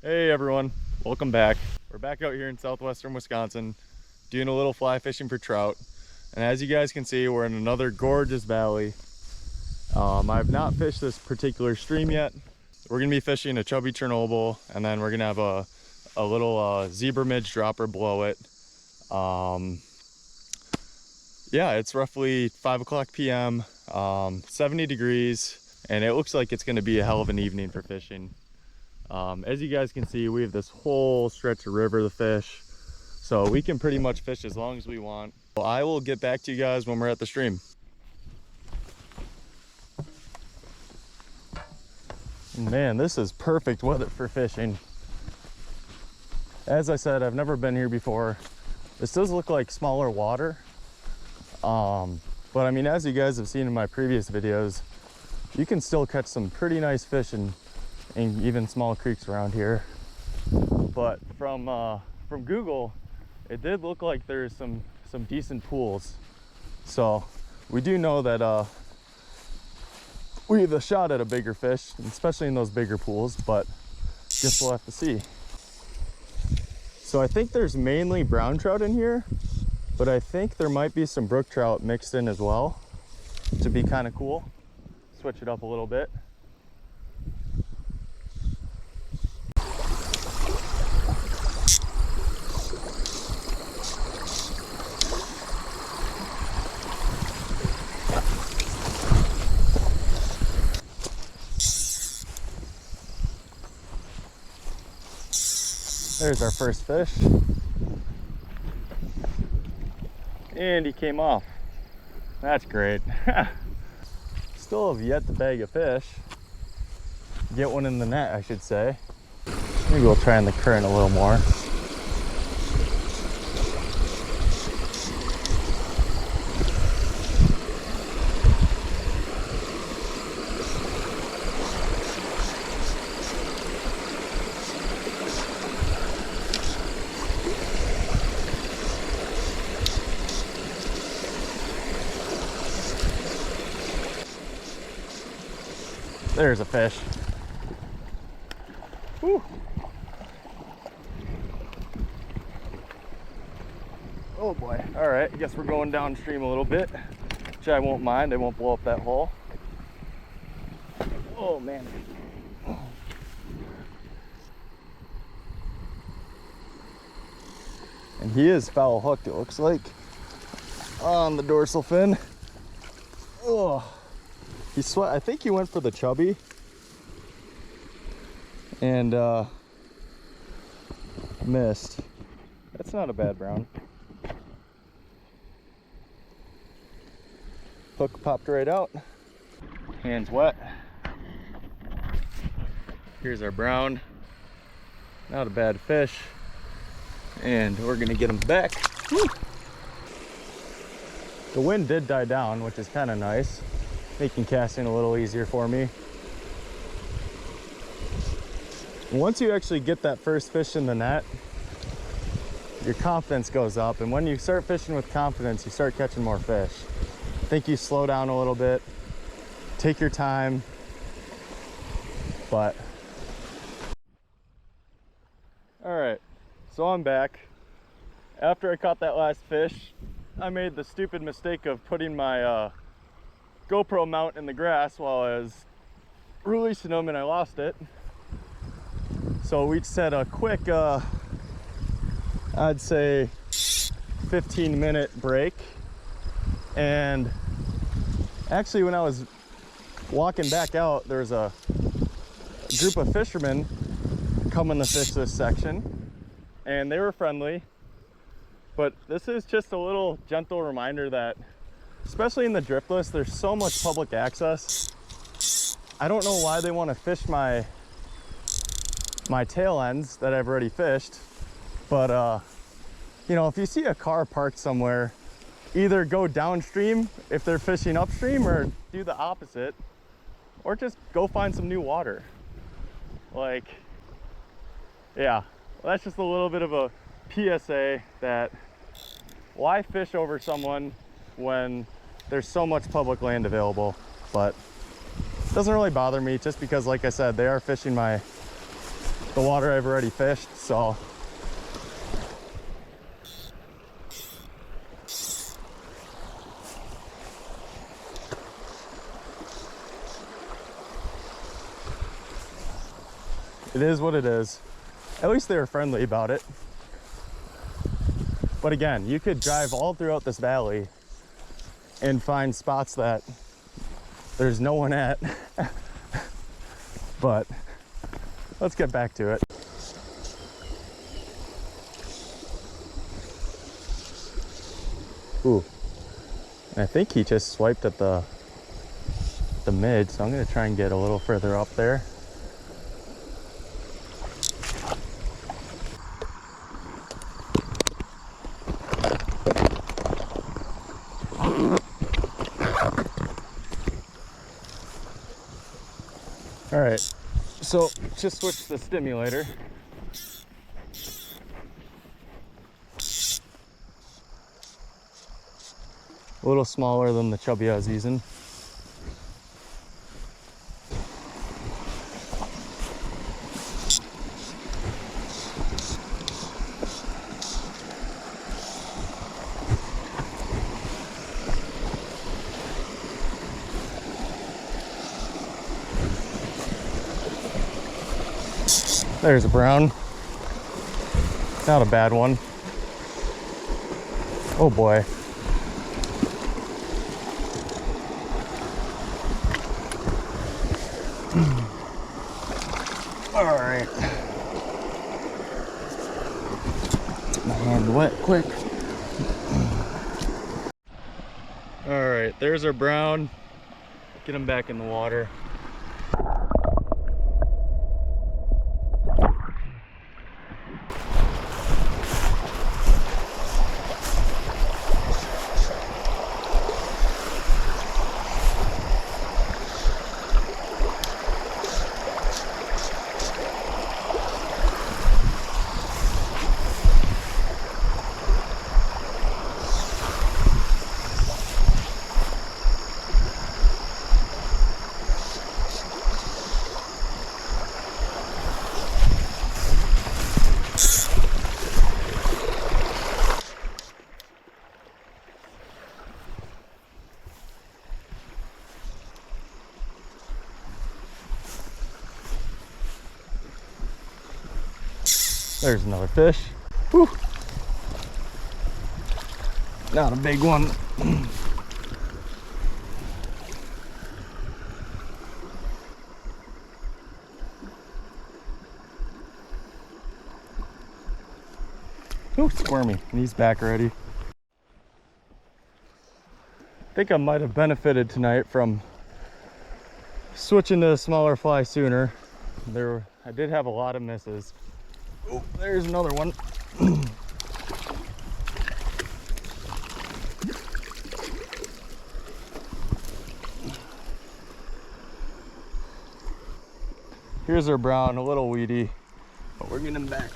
Hey everyone, welcome back. We're back out here in southwestern Wisconsin doing a little fly fishing for trout. And as you guys can see, we're in another gorgeous valley. I've not fished this particular stream yet. We're gonna be fishing a chubby Chernobyl, and then we're gonna have a little zebra midge dropper below it. Yeah, it's roughly 5 o'clock p.m., 70 degrees, and it looks like it's gonna be a hell of an evening for fishing. As you guys can see, we have this whole stretch of river to fish, so we can pretty much fish as long as we want. So I will get back to you guys when we're at the stream. Man, this is perfect weather for fishing. As I said, I've never been here before. This does look like smaller water, but I mean, as you guys have seen in my previous videos, you can still catch some pretty nice fish in even small creeks around here. But from Google, it did look like there's some decent pools. So we do know that we have a shot at a bigger fish, especially in those bigger pools, but guess we'll have to see. So I think there's mainly brown trout in here, but I think there might be some brook trout mixed in as well to be kind of cool. Switch it up a little bit. There's our first fish. And he came off. That's great. Still have yet to bag a fish. Get one in the net, I should say. Maybe we'll try in the current a little more. There's a fish. Whew. Oh boy. All right, I guess we're going downstream a little bit, which I won't mind. I won't blow up that hole. Oh man. And he is foul hooked, it looks like, on the dorsal fin. Oh. I think he went for the chubby, and missed. That's not a bad brown. Hook popped right out. Hands wet. Here's our brown. Not a bad fish. And we're gonna get him back. Woo! The wind did die down, which is kind of nice, making casting a little easier for me. Once you actually get that first fish in the net, your confidence goes up, and when you start fishing with confidence, you start catching more fish. I think you slow down a little bit, take your time, but all right, so I'm back. After I caught that last fish, I made the stupid mistake of putting my GoPro mount in the grass while I was releasing them, and I lost it. So we just had a quick, I'd say 15-minute break. And actually, when I was walking back out, there was a group of fishermen coming to fish this section, and they were friendly. But this is just a little gentle reminder that, especially in the Driftless, there's so much public access. I don't know why they want to fish my tail ends that I've already fished, but you know, if you see a car parked somewhere, either go downstream if they're fishing upstream, or do the opposite, or just go find some new water. Like, yeah, that's just a little bit of a PSA that why fish over someone when there's so much public land available. But it doesn't really bother me, just because, like I said, they are fishing my the water I've already fished, so. It is what it is. At least they were friendly about it. But again, you could drive all throughout this valley and find spots that there's no one at. But let's get back to it. Ooh, I think he just swiped at the mid, so I'm gonna try and get a little further up there. All right, so just switch the stimulator. A little smaller than the chubby I was using. There's a brown. Not a bad one. Oh boy. All right. Get my hand wet quick. All right, there's our brown. Get him back in the water. There's another fish. Whew. Not a big one. Ooh, squirmy. And he's back already. I think I might have benefited tonight from switching to a smaller fly sooner. I did have a lot of misses. Oh, there's another one. Here's our brown, a little weedy, but we're getting him back.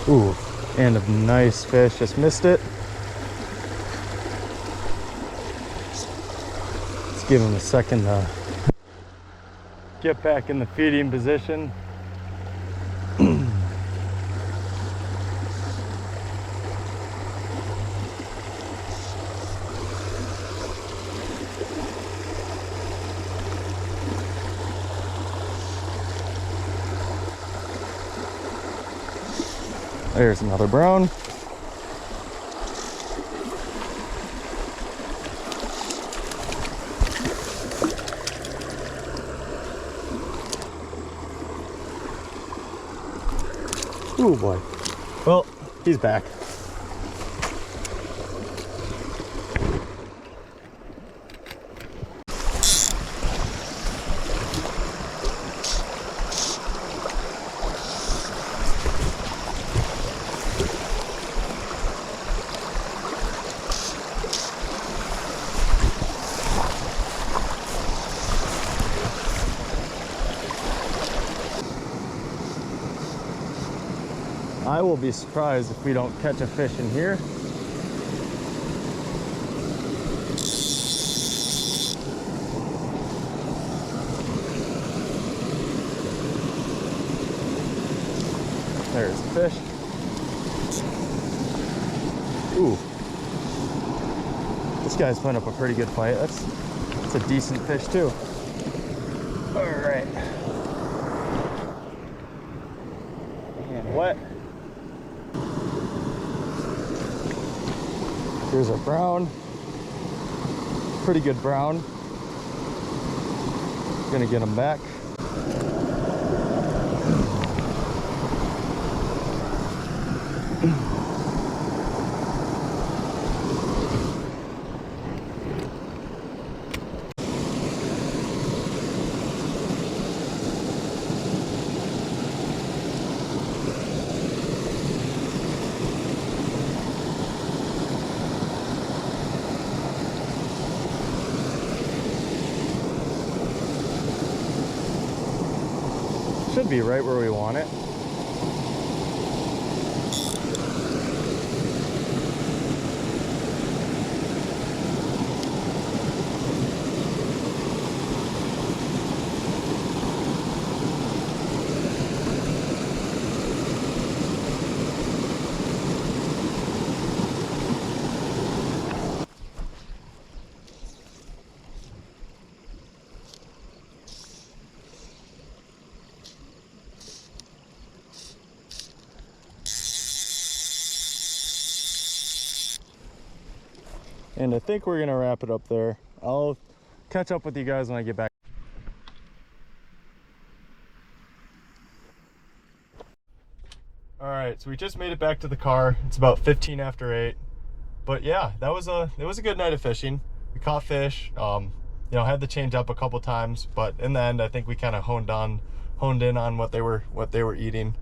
Ooh, and a nice fish, just missed it. Let's give him a second to get back in the feeding position. There's another brown. Oh boy. Well, he's back. I will be surprised if we don't catch a fish in here. There's the fish. Ooh. This guy's putting up a pretty good fight. That's a decent fish too. All right. And wet. Here's our brown. Pretty good brown. Gonna get him back. Should be right where we want it. And I think we're gonna wrap it up there. I'll catch up with you guys when I get back. All right, so we just made it back to the car. It's about 15 after 8. But yeah, it was a good night of fishing. We caught fish. You know, had to change up a couple times, but in the end, I think we kind of honed in on what they were eating.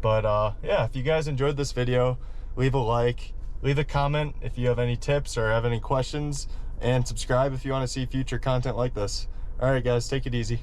But yeah, if you guys enjoyed this video, leave a like. Leave a comment if you have any tips or have any questions, and subscribe if you want to see future content like this. All right, guys, take it easy.